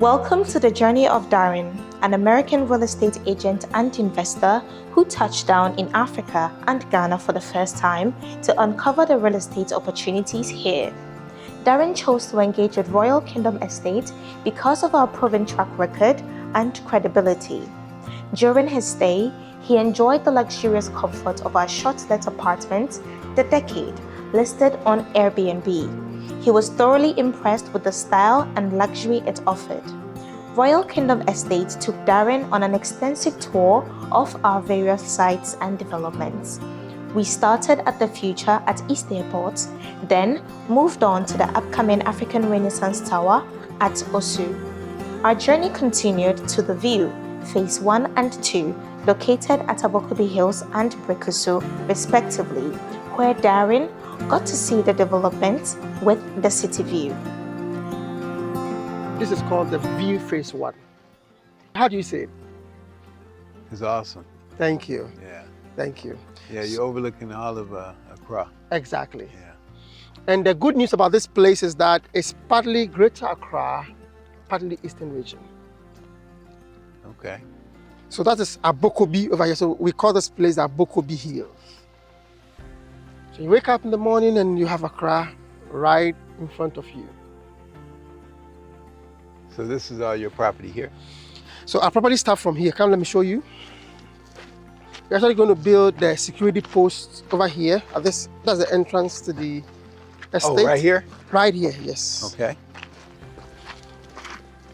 Welcome to the journey of Darren, an American real estate agent and investor who touched down in Africa and Ghana for the first time to uncover the real estate opportunities here. Darren chose to engage with Royal Kingdom Estate because of our proven track record and credibility. During his stay, he enjoyed the luxurious comfort of our short-let apartment, The Decade, listed on Airbnb. He was thoroughly impressed with the style and luxury it offered. Royal Kingdom Estate took Darren on an extensive tour of our various sites and developments. We started at the Future at East Airport, then moved on to the upcoming African Renaissance Tower at Osu. Our journey continued to The View, Phase 1 and 2, located at Abokobi Hills and Brikusu, respectively, where Darren got to see the development with the city view. This is called the View Phase 1. How do you say it? It's awesome. Thank you. Yeah. Thank you. Yeah, you're overlooking all of Accra. Exactly. Yeah. And the good news about this place is that it's partly Greater Accra, partly Eastern region. Okay. So that is Abokobi over here. So we call this place Abokobi Hills. So you wake up in the morning and you have Accra right in front of you. So this is all your property here? So our property starts from here. Come, let me show you. We're actually going to build the security post over here. That's the entrance to the estate. Oh, right here? Right here, yes. Okay.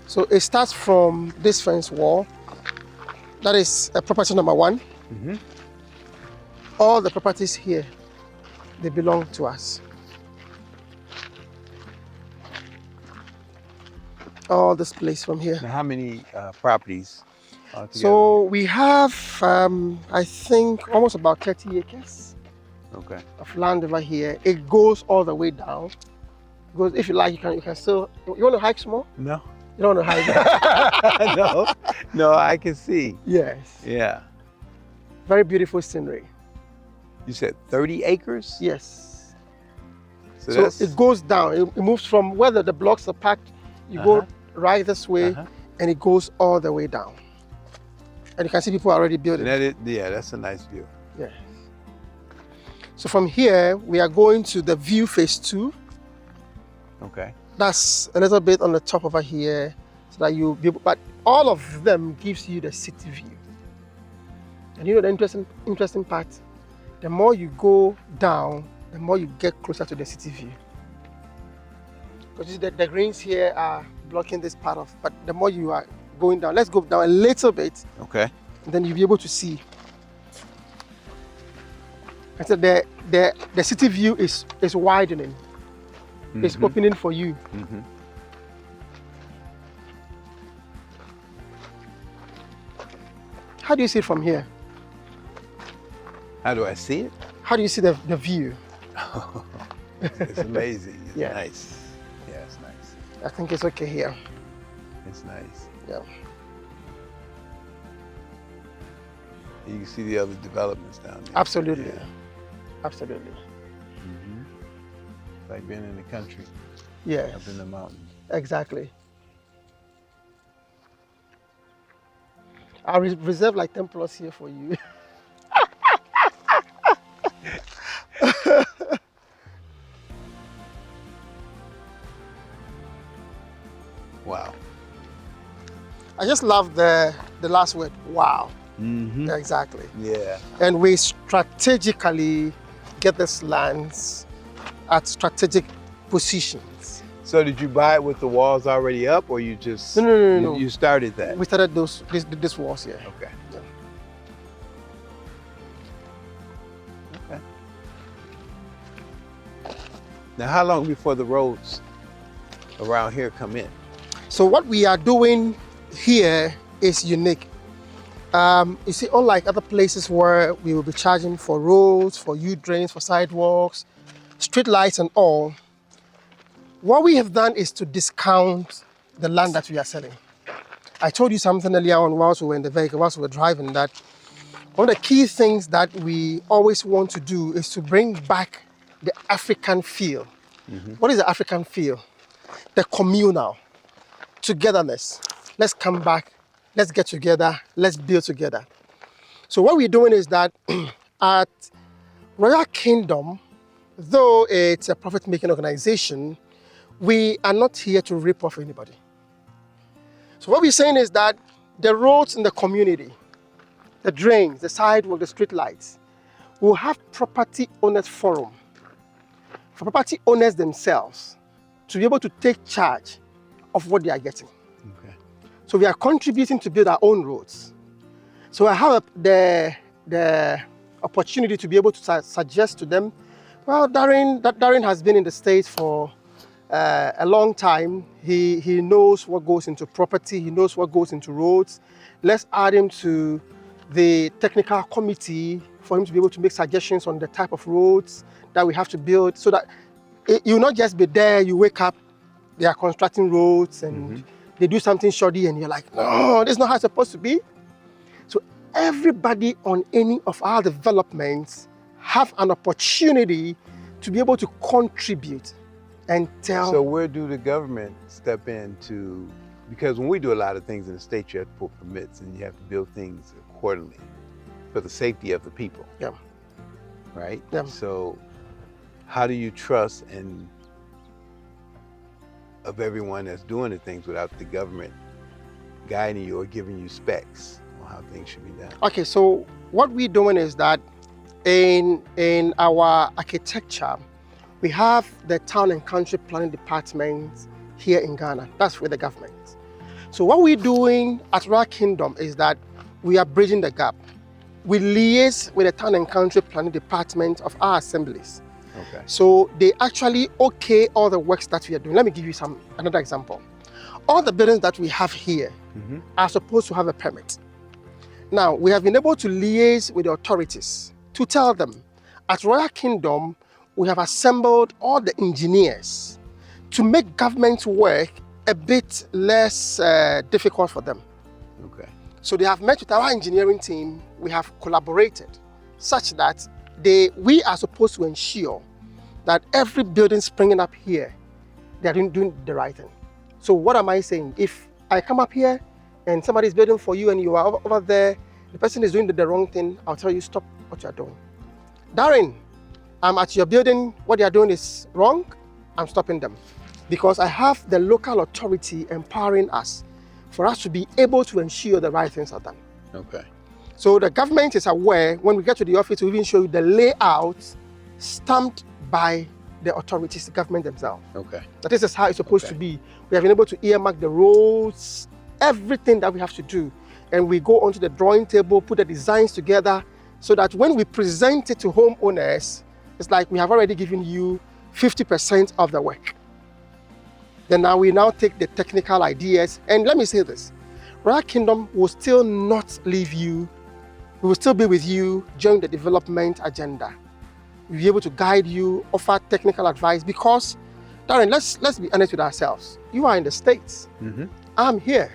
So it starts from this fence wall. That is property number 1. Mm-hmm. All the properties here, they belong to us. All this place from here. Now, how many properties altogether? So we have, I think, almost about 30 acres Okay. of land over here. It goes all the way down. Because if you like, you can still. You want to hike small? No. You don't want to hike? No, I can see. Yes. Yeah. Very beautiful scenery. You said 30 acres? Yes. So So that's, it goes down. It moves from where the blocks are packed. You go right this way, and it goes all the way down. And you can see people are already building. Yeah, that's a nice view. Yeah. So from here, we are going to the View Phase 2. Okay. That's a little bit on the top over here, so that you'll be able, but all of them gives you the city view. And you know the interesting part? The more you go down, the more you get closer to the city view. Because the greens here are blocking this part of, but the more you are going down, let's go down a little bit, Okay. and then you'll be able to see. And so the city view is widening. It's opening for you. Mm-hmm. How do you see it from here? How do I see it? How do you see the view? It's amazing. It's Yeah. nice. Yeah, it's nice. I think it's okay here. It's nice. Yeah. You can see the other developments down there. Absolutely. Yeah. Absolutely. Mm-hmm. It's like being in the country, Yes. up in the mountains. Exactly. I'll reserve like 10 plus here for you. Wow. I just love the last word, wow. Mm-hmm. Exactly. Yeah. And we strategically get these lands at strategic positions. So did you buy it with the walls already up, or you just No. you started that? We started this walls here. Okay. Yeah. Okay. Now, how long before the roads around here come in? So what we are doing here is unique. You see, unlike other places where we will be charging for roads, for U-drains, for sidewalks, street lights and all, what we have done is to discount the land that we are selling. I told you something earlier on whilst we were in the vehicle, whilst we were driving, that one of the key things that we always want to do is to bring back the African feel. What is the African feel? The communal. togetherness. Let's come back. Let's get together. Let's build together. So what we're doing is that at Royal Kingdom, though it's a profit-making organization, we are not here to rip off anybody. So what we're saying is that the roads in the community, the drains, the sidewalk, the street lights, will have property owners forum for property owners themselves to be able to take charge of what they are getting. Okay. So we are contributing to build our own roads. So I have the opportunity to be able to suggest to them, well, Darren has been in the States for a long time. He knows what goes into property. He knows what goes into roads. Let's add him to the technical committee for him to be able to make suggestions on the type of roads that we have to build, so that you'll not just be there, you wake up, they are constructing roads and they do something shoddy and you're like, no, this is not how it's supposed to be. So everybody on any of our developments have an opportunity to be able to contribute and tell. So where do the government step in to, because when we do a lot of things in the state, you have to pull permits and you have to build things accordingly for the safety of the people. Yeah. Right? Yeah. So how do you trust of everyone that's doing the things without the government guiding you or giving you specs on how things should be done? Okay, so what we're doing is that in our architecture, we have the town and country planning department here in Ghana. That's with the government. So what we're doing at Royal Kingdom is that we are bridging the gap. We liaise with the town and country planning department of our assemblies. Okay. So they actually okay all the works that we are doing. Let me give you another example. All the buildings that we have here are supposed to have a permit. Now, we have been able to liaise with the authorities to tell them, at Royal Kingdom, we have assembled all the engineers to make government work a bit less difficult for them. Okay. So they have met with our engineering team, we have collaborated such that we are supposed to ensure that every building springing up here, they are doing the right thing. So what am I saying? If I come up here and somebody is building for you and you are over there, the person is doing the wrong thing, I'll tell you, stop what you are doing. Darren, I'm at your building, what they are doing is wrong, I'm stopping them. Because I have the local authority empowering us for us to be able to ensure the right things are done. Okay. So the government is aware, when we get to the office, we even show you the layout stamped by the authorities, the government themselves. Okay. That this is how it's supposed to be. We have been able to earmark the roads, everything that we have to do. And we go onto the drawing table, put the designs together, so that when we present it to homeowners, it's like we have already given you 50% of the work. Then now we take the technical ideas, and let me say this, Royal Kingdom will still not leave you. We will still be with you during the development agenda. We'll be able to guide you, offer technical advice, because, Darren, let's be honest with ourselves. You are in the States. I'm here.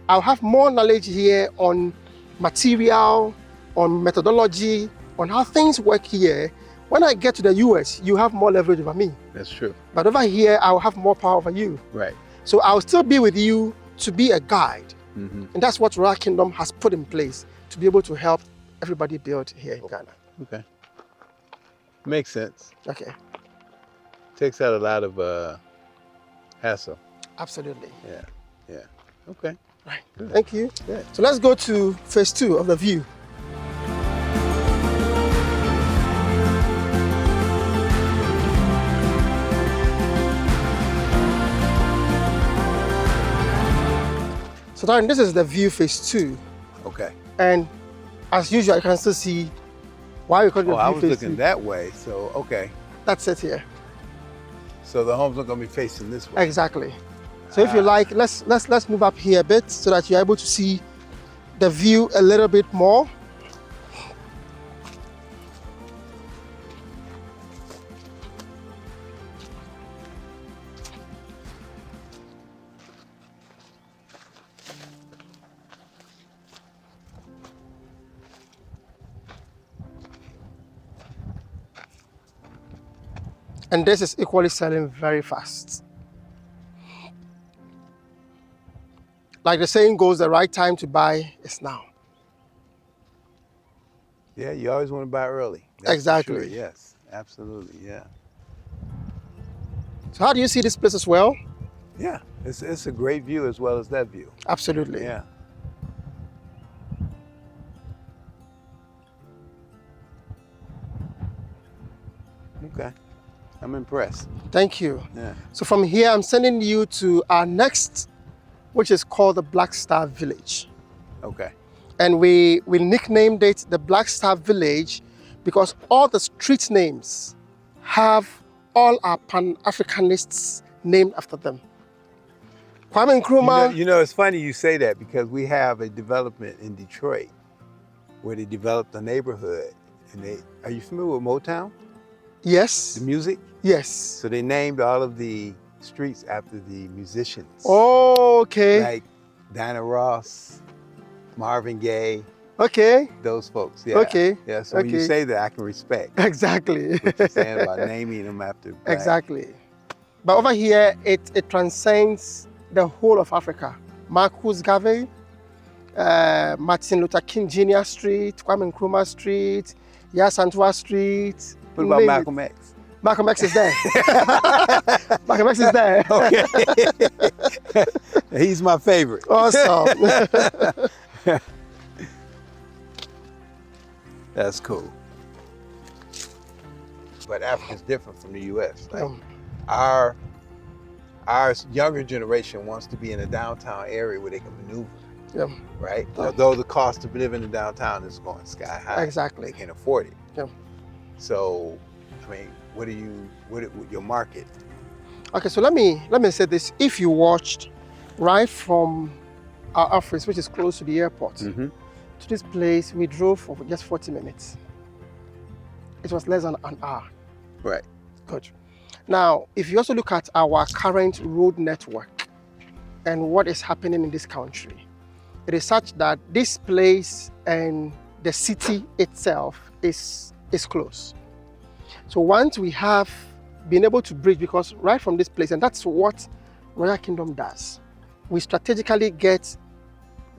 I'll have more knowledge here on material, on methodology, on how things work here. When I get to the US, you have more leverage over me. That's true. But over here, I'll have more power over you. Right. So I'll still be with you to be a guide. And that's what Royal Kingdom has put in place to be able to help everybody build here in Ghana. Okay. Makes sense. Okay. Takes out a lot of hassle. Absolutely. Yeah. Okay. Right. Good. Thank you. Good. So let's go to phase 2 of the view. So Darren, this is the view phase 2. Okay. And as usual, you can still see why we call it the view I was phase looking 2. that way, so okay. That's it here. So the homes are going to be facing this way. Exactly. So if you like, let's move up here a bit so that you're able to see the view a little bit more. And this is equally selling very fast. Like the saying goes, the right time to buy is now. Yeah, you always want to buy early. That's Exactly. for sure. Yes, absolutely. Yeah. So how do you see this place as well? Yeah, it's a great view as well as that view. Absolutely. Yeah. Okay. I'm impressed. Thank you. Yeah. So from here, I'm sending you to our next, which is called the Black Star Village. Okay. And we nicknamed it the Black Star Village because all the street names have all our Pan-Africanists named after them. Kwame Nkrumah. You know, it's funny you say that because we have a development in Detroit where they developed a neighborhood. And are you familiar with Motown? Yes. The music? Yes. So they named all of the streets after the musicians. Oh, okay. Like Diana Ross, Marvin Gaye, Okay. those folks. Yeah. Okay. Yeah. So when you Okay. say that, I can respect Exactly. what you're saying about naming them after black. Exactly. But over here, it transcends the whole of Africa. Marcus Garvey, Martin Luther King Jr. Street, Kwame Nkrumah Street, Yasantua Street. What about Malcolm X? Malcolm X is there. Malcolm X is there. Okay. He's my favorite. Awesome. That's cool. But Africa's different from the U.S. Like our younger generation wants to be in a downtown area where they can maneuver. Yeah. Right? Although the cost of living in downtown is going sky high. Exactly. They can't afford it. Yeah. So, I mean, what your market? Okay, so let me say this. If you watched right from our office, which is close to the airport, to this place, we drove for just 40 minutes. It was less than an hour. Right. Good. Now, if you also look at our current road network and what is happening in this country, it is such that this place and the city itself is close. So once we have been able to bridge, because right from this place, and that's what Royal Kingdom does, we strategically get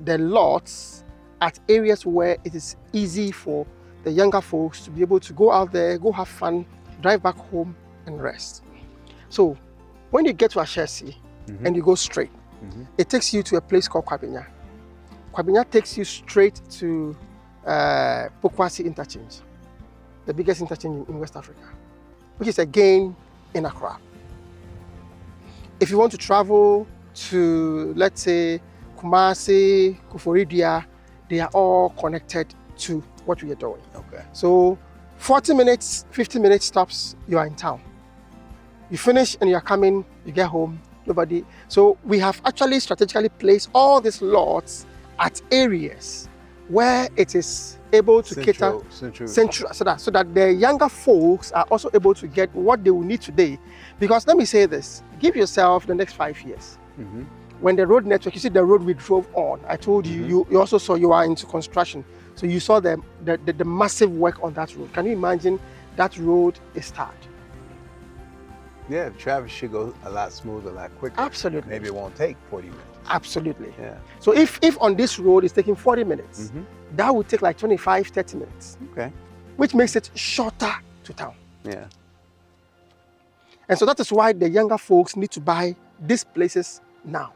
the lots at areas where it is easy for the younger folks to be able to go out there, go have fun, drive back home and rest. So when you get to Ashesi and you go straight, it takes you to a place called Kwabinya. Kwabinya takes you straight to Pokwasi interchange, the biggest interchange in West Africa, which is again in Accra. If you want to travel to, let's say, Kumasi, Kuforidia, they are all connected to what we are doing. Okay. So 40 minutes, 50 minutes stops, you are in town. You finish and you are coming, you get home, nobody. So we have actually strategically placed all these lots at areas where it is able to cater central, so that the younger folks are also able to get what they will need today. Because let me say this, give yourself the next 5 years. When the road network, you see the road we drove on, I told you, you also saw you are into construction. So you saw the massive work on that road. Can you imagine that road is tarred? Yeah, the traffic should go a lot smoother, a lot quicker. Absolutely. Maybe it won't take 40 minutes. Absolutely. Yeah. So if on this road it's taking 40 minutes, that would take like 25, 30 minutes. Okay. Which makes it shorter to town. Yeah. And so that is why the younger folks need to buy these places now.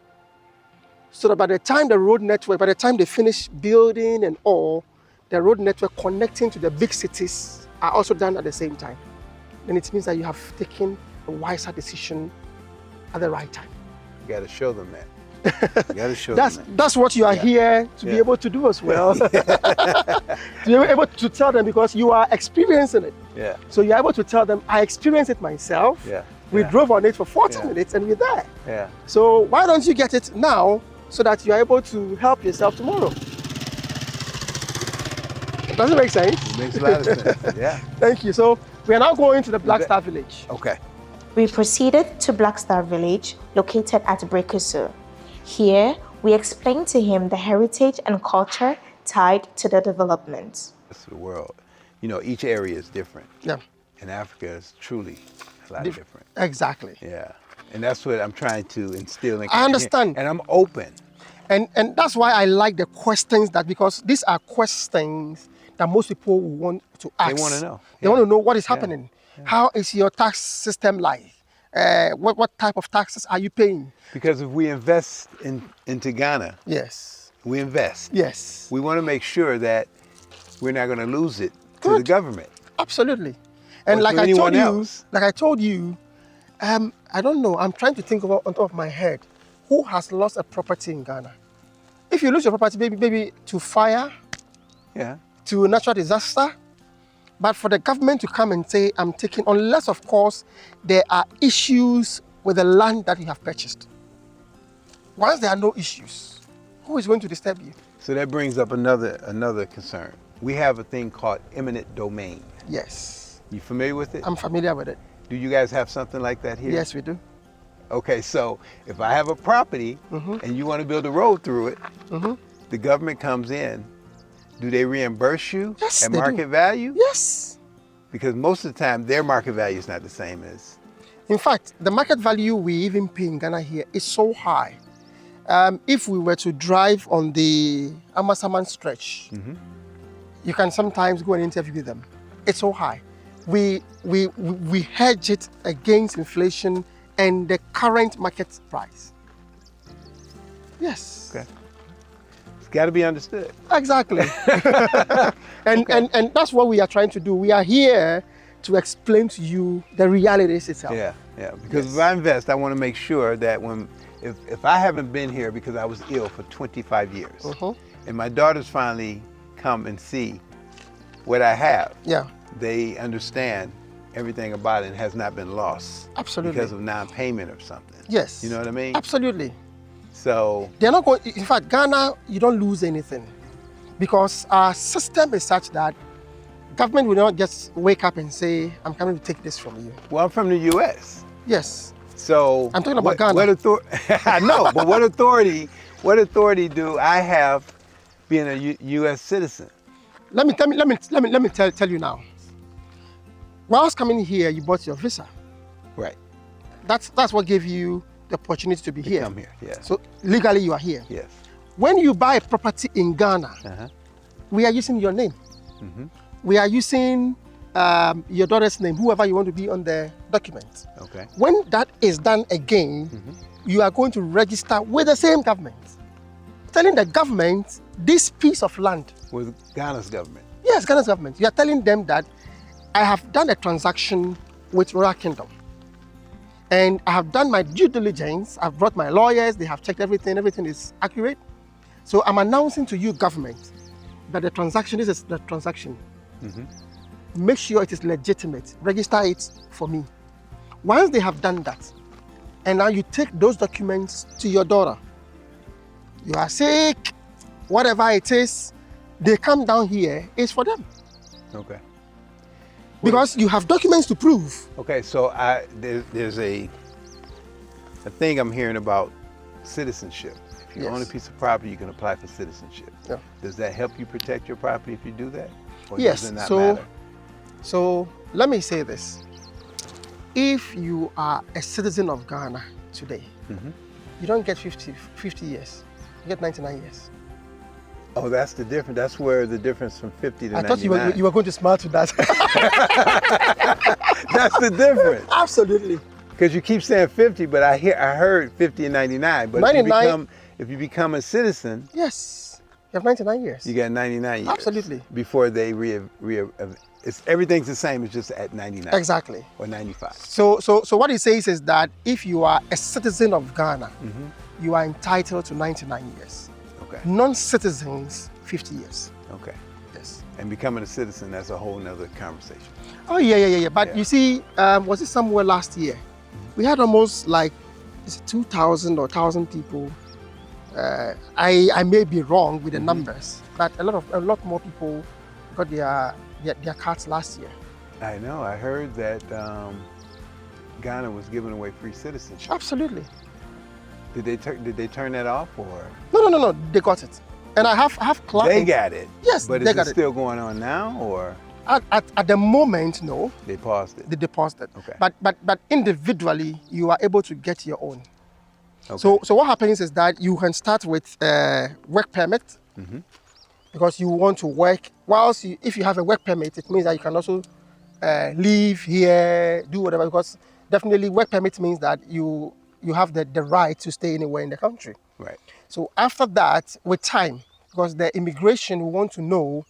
So that by the time the road network, by the time they finish building and all, the road network connecting to the big cities are also done at the same time. Then it means that you have taken a wiser decision at the right time. You got to show them that. You got to show them that. That's what you are here to be able to do as well. To be able to tell them, because you are experiencing it. Yeah. So you're able to tell them, I experienced it myself. Yeah. We drove on it for 40 minutes and we're there. Yeah. So why don't you get it now so that you're able to help yourself tomorrow? Does it make sense? It makes a lot of sense. Yeah. Thank you. So we are now going to the Black Star Village. Okay. We proceeded to Black Star Village, located at Brekusu. Here, we explained to him the heritage and culture tied to the development. That's the world. You know, each area is different. Yeah. And Africa is truly a lot different. Exactly. Yeah. And that's what I'm trying to instill in. I understand. And I'm open. And that's why I like the questions because these are questions that most people want to ask. They want to know. They want to know what is happening. How is your tax system like? What type of taxes are you paying? Because if we invest into Ghana, Yes. we invest. Yes. We want to make sure that we're not going to lose it to the government. Absolutely. And Or like to I told anyone you, else. I don't know. I'm trying to think of on top of my head, who has lost a property in Ghana? If you lose your property, maybe to fire, Yeah. to a natural disaster, but for the government to come and say, I'm taking, unless of course there are issues with the land that you have purchased. Once there are no issues, who is going to disturb you? So that brings up another concern. We have a thing called eminent domain. Yes. You familiar with it? I'm familiar with it. Do you guys have something like that here? Yes, we do. Okay, so if I have a property and you want to build a road through it, the government comes in. Do they reimburse you Yes, at they do. market value? Yes. Because most of the time their market value is not the same as. In fact, the market value we even pay in Ghana here is so high. If we were to drive on the Amasaman stretch, you can sometimes go and interview them. It's so high. We hedge it against inflation and the current market price. Yes. Okay. It's got to be understood. Exactly. and that's what we are trying to do. We are here to explain to you the realities itself. Yeah. Because if I invest, I want to make sure that if I haven't been here because I was ill for 25 years, and my daughters finally come and see what I have, they understand everything about it and has not been lost. Absolutely. Because of non-payment or something. Yes. You know what I mean? Absolutely. So they're not going. In fact, Ghana, you don't lose anything because our system is such that government will not just wake up and say, "I'm coming to take this from you." well, I'm from the U.S. Yes. So I'm talking about Ghana. I know, but what authority do I have being a U.S. citizen? Let me tell you now. Whilst coming here, you bought your visa. Right. That's what gave you the opportunity to be here. Come here, yeah. So legally you are here. Yes. When you buy a property in Ghana, we are using your name. We are using your daughter's name, whoever you want to be on the document. Okay. When that is done again, you are going to register with the same government, telling the government this piece of land. With Ghana's government. Yes, Ghana's government. You are telling them that I have done a transaction with Royal Kingdom. And I have done my due diligence. I've brought my lawyers. They have checked everything. Everything is accurate. So I'm announcing to you, government, that the transaction, this is the transaction. Make sure it is legitimate. Register it for me. Once they have done that, and now you take those documents to your daughter. You are sick, whatever it is, they come down here, it's for them. Okay. Because you have documents to prove. Okay, so there's a thing I'm hearing about citizenship. If you own a piece of property, you can apply for citizenship. Yeah. Does that help you protect your property if you do that? Or Yes. does it not matter? So let me say this. If you are a citizen of Ghana today, you don't get 50 years. You get 99 years. Oh, that's the difference. That's where the difference from 50 to 99. I thought you were going to smile to that. That's the difference. Absolutely. Because you keep saying 50, but I heard 50 and 99. But 99, if you become a citizen, yes, you have 99 years. you got 99 years. Absolutely. Before they everything's the same. It's just at 99. Exactly. Or 95. So what it says is that if you are a citizen of Ghana, you are entitled to 99 years. Okay. Non-citizens, 50 years. Okay. Yes. And becoming a citizen, that's a whole nother conversation. Oh, yeah. But you see, was it somewhere last year? We had almost like 2,000 or 1,000 people. I may be wrong with the numbers, but a lot more people got their cards last year. I know. I heard that Ghana was giving away free citizenship. Absolutely. Did they turn that off or? No. They got it, and I have clients. They got it. Yes, but they is got it it. still going on now or? At the moment, no. They paused it. They paused it. Okay. But individually, you are able to get your own. So what happens is that you can start with work permit because you want to work. Whilst if you have a work permit, it means that you can also live here, do whatever. Because definitely work permit means that you have the right to stay anywhere in the country. Right. So after that, with time, because the immigration will want to know,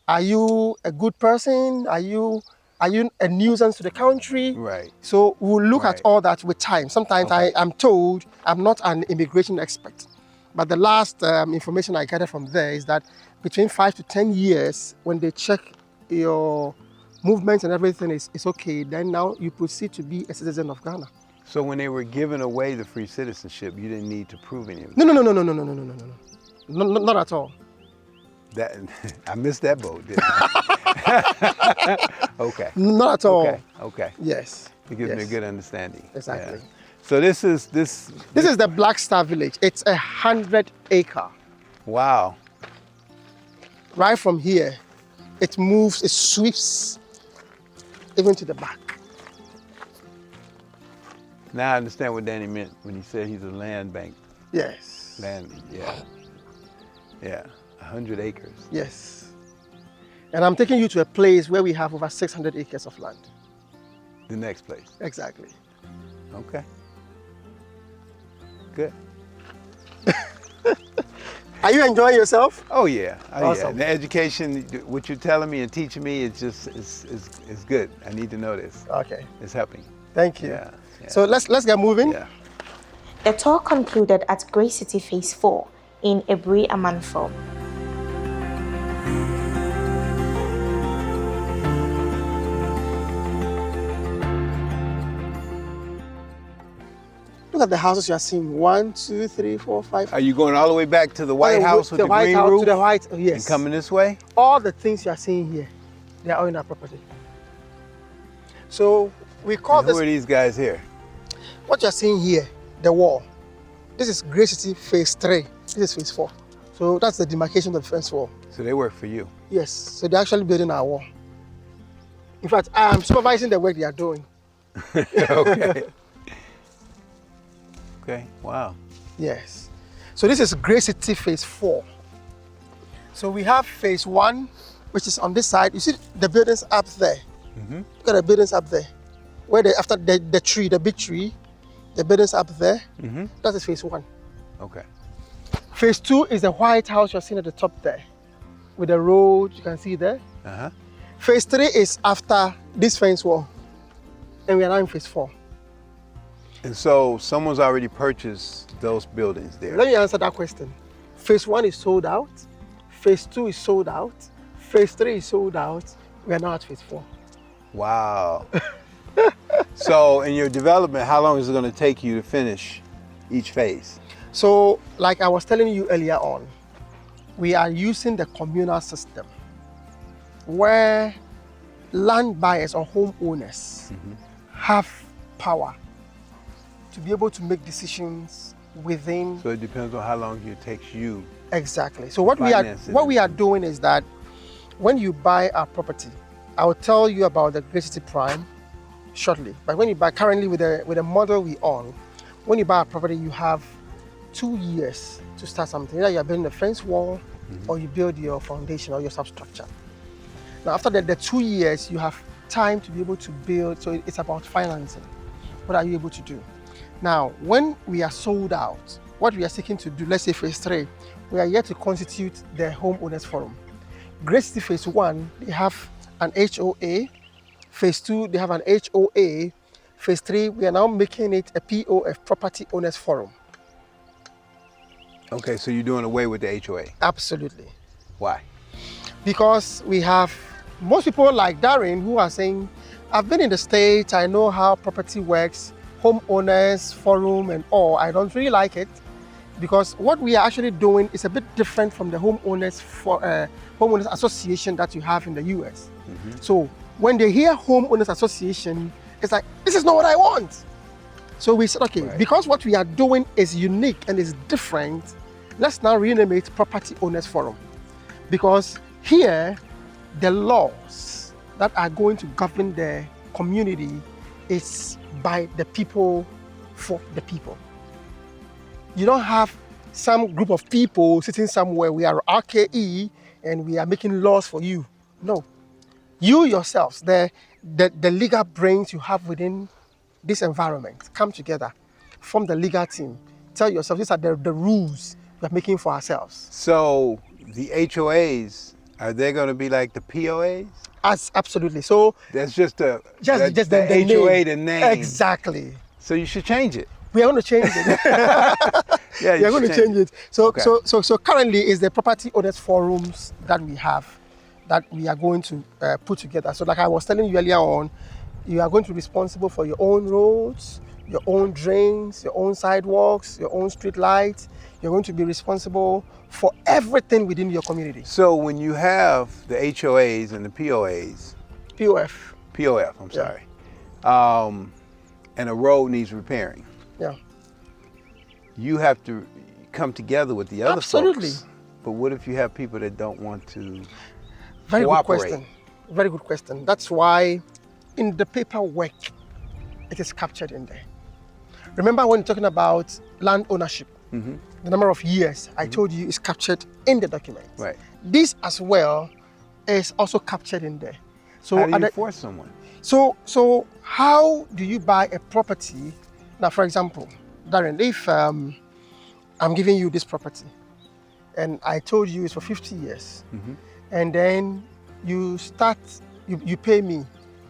are you a good person? Are you a nuisance to the country? Right. So we'll look at all that with time. Sometimes I'm told, I'm not an immigration expert, but the last information I gathered from there is that between 5 to 10 years, when they check your movements and everything is okay, then now you proceed to be a citizen of Ghana. So when they were giving away the free citizenship, you didn't need to prove any of it? No, not at all. That, I missed that boat, didn't I? Okay. Not at all. Okay. Yes. It gives me a good understanding. Exactly. Yeah. So this is This is the Black Star Village. It's 100-acre. Wow. Right from here, it moves, it sweeps even to the back. Now I understand what Danny meant when he said he's a land bank. Yes. Land, yeah. 100 acres. Yes. And I'm taking you to a place where we have over 600 acres of land. The next place. Exactly. Okay. Good. Are you enjoying yourself? Oh yeah. Awesome. The education, what you're telling me and teaching me, is good. I need to know this. Okay. It's helping. Thank you. Yeah. So let's get moving. Yeah. The tour concluded at Grey City Phase 4 in Ebri Amanfo. Look at the houses you are seeing. 1, 2, 3, 4, 5. Are you going all the way back to the White House with the White green House, roof? to the White, yes. And coming this way? All the things you are seeing here, they are all in our property. So we call And this. who are these guys here? What you are seeing here, the wall. This is Grey City Phase 3. This is Phase 4. So that's the demarcation of the fence wall. So they work for you? Yes. So they're actually building our wall. In fact, I am supervising the work they are doing. Okay. Okay, wow. Yes. So this is Grey City Phase 4. So we have Phase 1, which is on this side. You see the buildings up there. Look at the buildings up there. Where after the tree, the big tree, the buildings up there. That is Phase 1. Okay. Phase 2 is the White House you're seeing at the top there. With the road, you can see there. Phase 3 is after this fence wall. And we are now in Phase 4. And so someone's already purchased those buildings there. Let me answer that question. Phase 1 is sold out. Phase 2 is sold out. Phase 3 is sold out. We are now at Phase 4. Wow. So in your development, how long is it going to take you to finish each phase? So, like I was telling you earlier on, we are using the communal system where land buyers or homeowners have power to be able to make decisions within. So it depends on how long it takes you. Exactly. So what we are doing is that when you buy a property, I will tell you about the Grey City Prime shortly. But when you buy currently with the model we own, when you buy a property, you have 2 years to start something. Either you are building a fence wall or you build your foundation or your substructure. Now after the 2 years, you have time to be able to build. So it's about financing. What are you able to do? Now, when we are sold out, what we are seeking to do, let's say Phase 3, we are yet to constitute the homeowners forum. Grey City Phase 1, they have an HOA. Phase 2, they have an HOA. Phase 3, we are now making it a POF, Property Owners Forum. Okay, so you're doing away with the HOA. Absolutely. Why? Because we have most people like Darren who are saying, I've been in the States, I know how property works, homeowners forum and all. I don't really like it because what we are actually doing is a bit different from the homeowners association that you have in the US. So when they hear homeowners association, it's like, this is not what I want. So we said, okay, because what we are doing is unique and is different, let's now rename it Property Owners Forum. Because here, the laws that are going to govern the community is by the people, for the people. You don't have some group of people sitting somewhere. We are RKE and we are making laws for you. No. You yourselves, the legal brains you have within this environment, come together, form the legal team. Tell yourself these are the rules we're making for ourselves. So the HOAs, are they going to be like the POAs? Absolutely. So that's just the HOA, HOA, the name. Exactly. So you should change it. We are going to change it. Yeah, we are going to change it. So, Okay. so currently is the property owners forums that we have, that we are going to put together. So like I was telling you earlier on, you are going to be responsible for your own roads, your own drains, your own sidewalks, your own street lights. You're going to be responsible for everything within your community. So when you have the HOAs and the POAs, POF, I'm sorry, and a road needs repairing, yeah, you have to come together with the other Absolutely. folks. But what if you have people that don't want to Very cooperate? good question. Very good question. That's why in the paperwork, it is captured in there. Remember when you're talking about land ownership, the number of years I told you is captured in the document. Right. This as well is also captured in there. So How do you force someone? So how do you buy a property? Now, for example, Darren, if I'm giving you this property and I told you it's for 50 years, and then you start, you pay me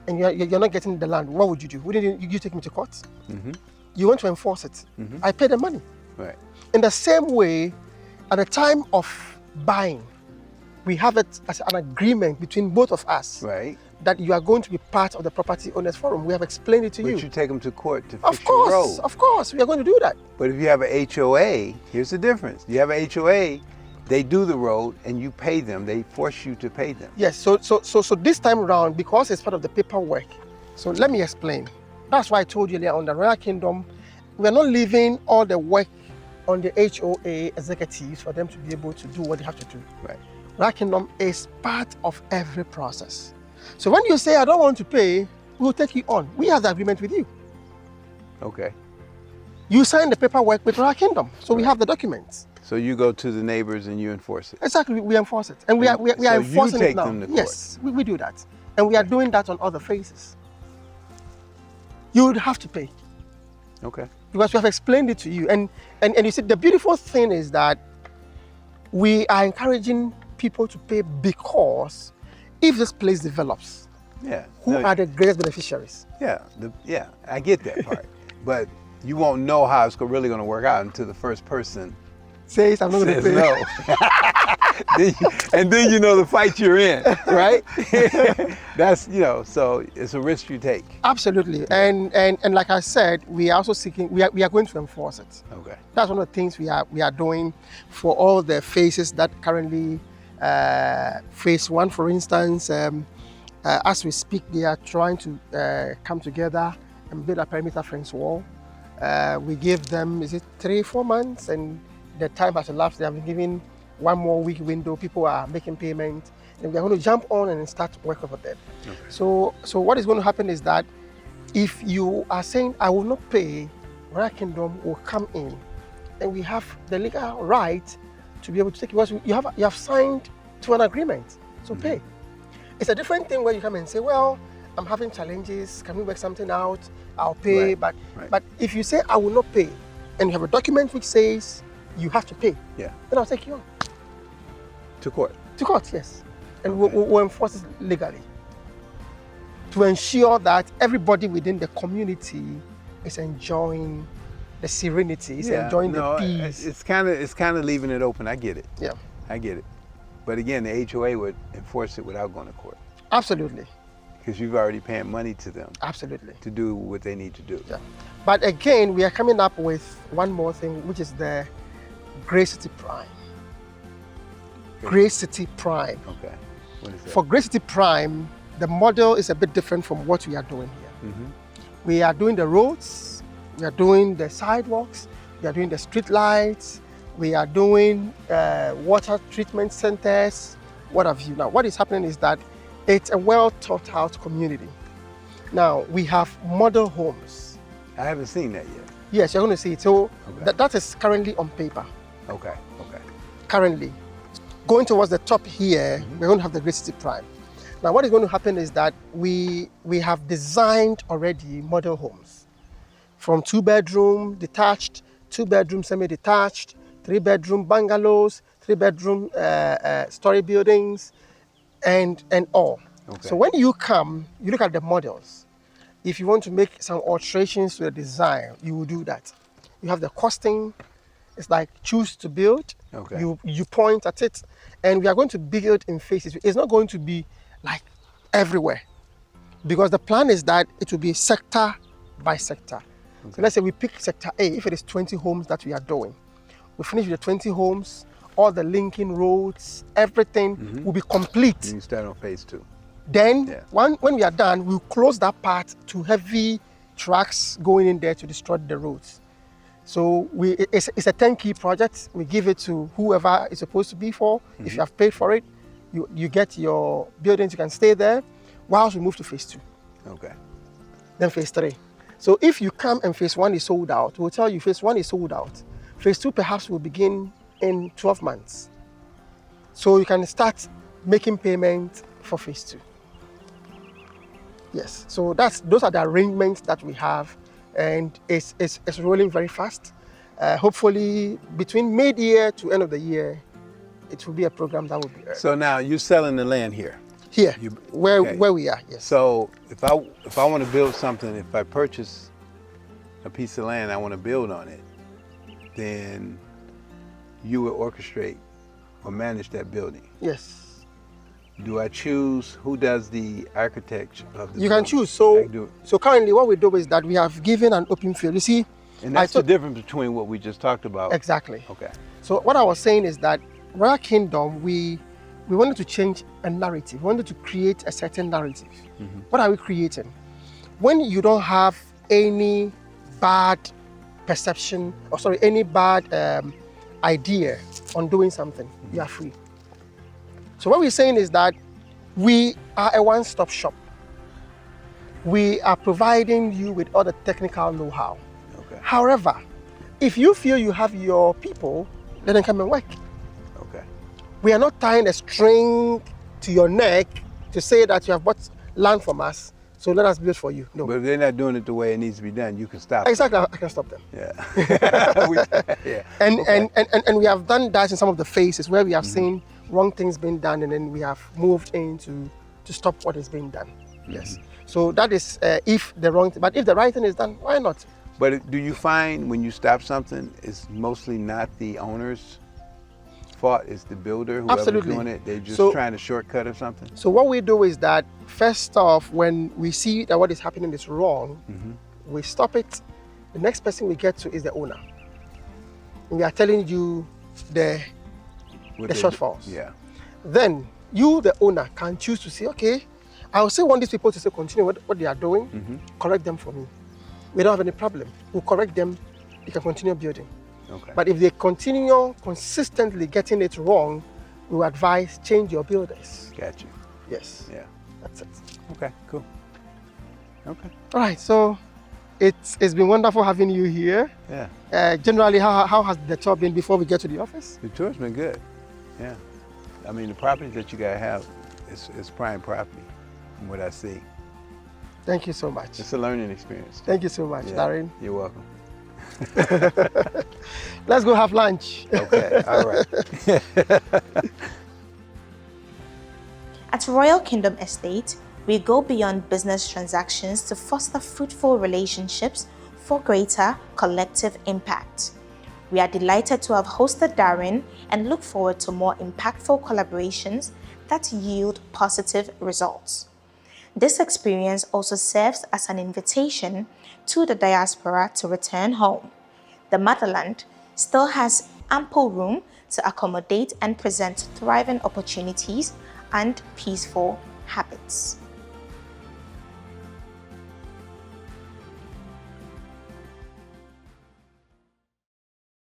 and you're not getting the land, what would you do? Wouldn't you take me to court? You want to enforce it. I pay the money. Right. In the same way, at the time of buying, we have it as an agreement between both of us. Right. That you are going to be part of the property owners forum. We have explained it to you. But you take them to court to Of fix your road. course, of course, we are going to do that. But if you have a HOA, here's the difference. You have a HOA, they do the road and you pay them. They force you to pay them. Yes, so this time around, because it's part of the paperwork, so let me explain. That's why I told you earlier on the Royal Kingdom, we are not leaving all the work on the HOA executives for them to be able to do what they have to do. Right. Royal Kingdom is part of every process. So when you say, I don't want to pay, we'll take you on. We have the agreement with you. Okay. You sign the paperwork with Royal Kingdom, so we have the documents. So you go to the neighbors and you enforce it. Exactly, we enforce it. And we are So you enforcing take it now. them to court. Yes, we do that. And we are doing that on other phases. You would have to pay. Okay. Because we have explained it to you. And you see, the beautiful thing is that we are encouraging people to pay because if this place develops, Yeah. who are the greatest beneficiaries? Yeah. I get that part. But you won't know how it's really going to work out until the first person Says, I'm not going to says pay. no. And then you know the fight you're in, right? That's, so it's a risk you take. Absolutely. And like I said, we are also seeking, we are going to enforce it. Okay. That's one of the things we are doing for all the phases that currently, phase one, for instance, as we speak, they are trying to come together and build a perimeter fence wall. We give them, 3-4 months, and the time has elapsed. They have been given 1 more week window. People are making payments, and we are going to jump on and start work over them. Okay. So what is going to happen is that if you are saying, I will not pay, Royal Kingdom will come in, and we have the legal right to be able to take it, because you have signed to an agreement, so pay. It's a different thing where you come and say, well, I'm having challenges, can we work something out? I'll pay, Right. but if you say I will not pay, and you have a document which says you have to pay, Yeah. then I'll take you on. To court. To court, yes. And Okay. we'll enforce it legally to ensure that everybody within the community is enjoying the serenity, is enjoying the peace. It's kind of leaving it open. I get it. Yeah, I get it. But again, the HOA would enforce it without going to court absolutely, because you've already paid money to them absolutely. to do what they need to do. Yeah. But again, we are coming up with one more thing, which is the Grey City Prime. Grey City Prime. Okay. What is that? For Grey City Prime, the model is a bit different from what we are doing here. We are doing the roads, we are doing the sidewalks, we are doing the street lights, we are doing water treatment centers, what have you. Now, what is happening is that it's a well thought out community. Now, we have model homes. I haven't seen that yet. Yes, you're going to see it. So Okay. that is currently on paper. Okay. Okay. Currently. Going towards the top here, we're going to have the Great City Prime. Now, what is going to happen is that we have designed already model homes from 2-bedroom detached, 2-bedroom semi-detached, 3-bedroom bungalows, 3-bedroom story buildings, and all. Okay. So when you come, you look at the models. If you want to make some alterations to the design, you will do that. You have the costing. It's like choose to build. Okay. You point at it, and we are going to build in phases. It's not going to be like everywhere, because the plan is that it will be sector by sector. So let's say we pick sector A. If it is 20 homes that we are doing, we finish with the 20 homes, all the linking roads, everything will be complete. You can start on phase 2. Then when we are done, we'll close that part to heavy trucks going in there to destroy the roads. So it's a turnkey project. We give it to whoever it's supposed to be for. If you have paid for it, you get your buildings, you can stay there, whilst we move to phase 2. Okay. Then phase 3. So if you come and phase 1 is sold out, we'll tell you phase 1 is sold out. Phase 2 perhaps will begin in 12 months. So you can start making payment for phase 2. Yes, so those are the arrangements that we have, and it's rolling very fast. Hopefully between mid-year to end of the year, it will be a program that will be So now you're selling the land here. here, You- where okay. we are, yes. So if I want to build something, if I purchase a piece of land, I want to build on it, then you will orchestrate or manage that building. Yes. Do I choose who does the architecture of the You can building? choose. I can do it. So currently what we do is that we have given an open field. You see, And that's the difference between what we just talked about. exactly. Okay. So what I was saying is that Royal Kingdom, we wanted to change a narrative. We wanted to create a certain narrative. What are we creating? When you don't have any bad perception, any bad idea on doing something, you are free. So what we're saying is that we are a one-stop shop. We are providing you with all the technical know-how. Okay. However, if you feel you have your people, let them come and work. Okay. We are not tying a string to your neck to say that you have bought land from us, so let us build for you. No. But if they're not doing it the way it needs to be done, you can stop. Exactly, I can stop them. Yeah. Yeah. And, Okay. and we have done that in some of the phases where we have seen wrong things being done, and then we have moved in to stop what is being done. Yes. So that is if the wrong thing, but if the right thing is done, why not? But do you find when you stop something, it's mostly not the owner's fault, it's the builder, whoever's Absolutely. doing it? They're just So- trying to shortcut or something? So what we do is that first off, when we see that what is happening is wrong, we stop it. The next person we get to is the owner. We are telling you the What the they- shortfalls. Yeah. Then you, the owner, can choose to say, okay, I will still want these people to say continue what they are doing, correct them for me. We don't have any problem. We'll correct them, you can continue building. Okay. But if they continue consistently getting it wrong, we will advise change your builders. Got you. Yes, Yeah. that's it. Okay, cool. Okay. All right, so it's been wonderful having you here. Yeah. Generally, how has the tour been before we get to the office? The tour's been good. Yeah. I mean, the properties that you guys have is prime property from what I see. Thank you so much. It's a learning experience. Thank you so much, Yeah. Darren. You're welcome. Let's go have lunch. Okay, all right. At Royal Kingdom Estate, we go beyond business transactions to foster fruitful relationships for greater collective impact. We are delighted to have hosted Darren and look forward to more impactful collaborations that yield positive results. This experience also serves as an invitation to the diaspora to return home. The motherland still has ample room to accommodate and present thriving opportunities and peaceful habits.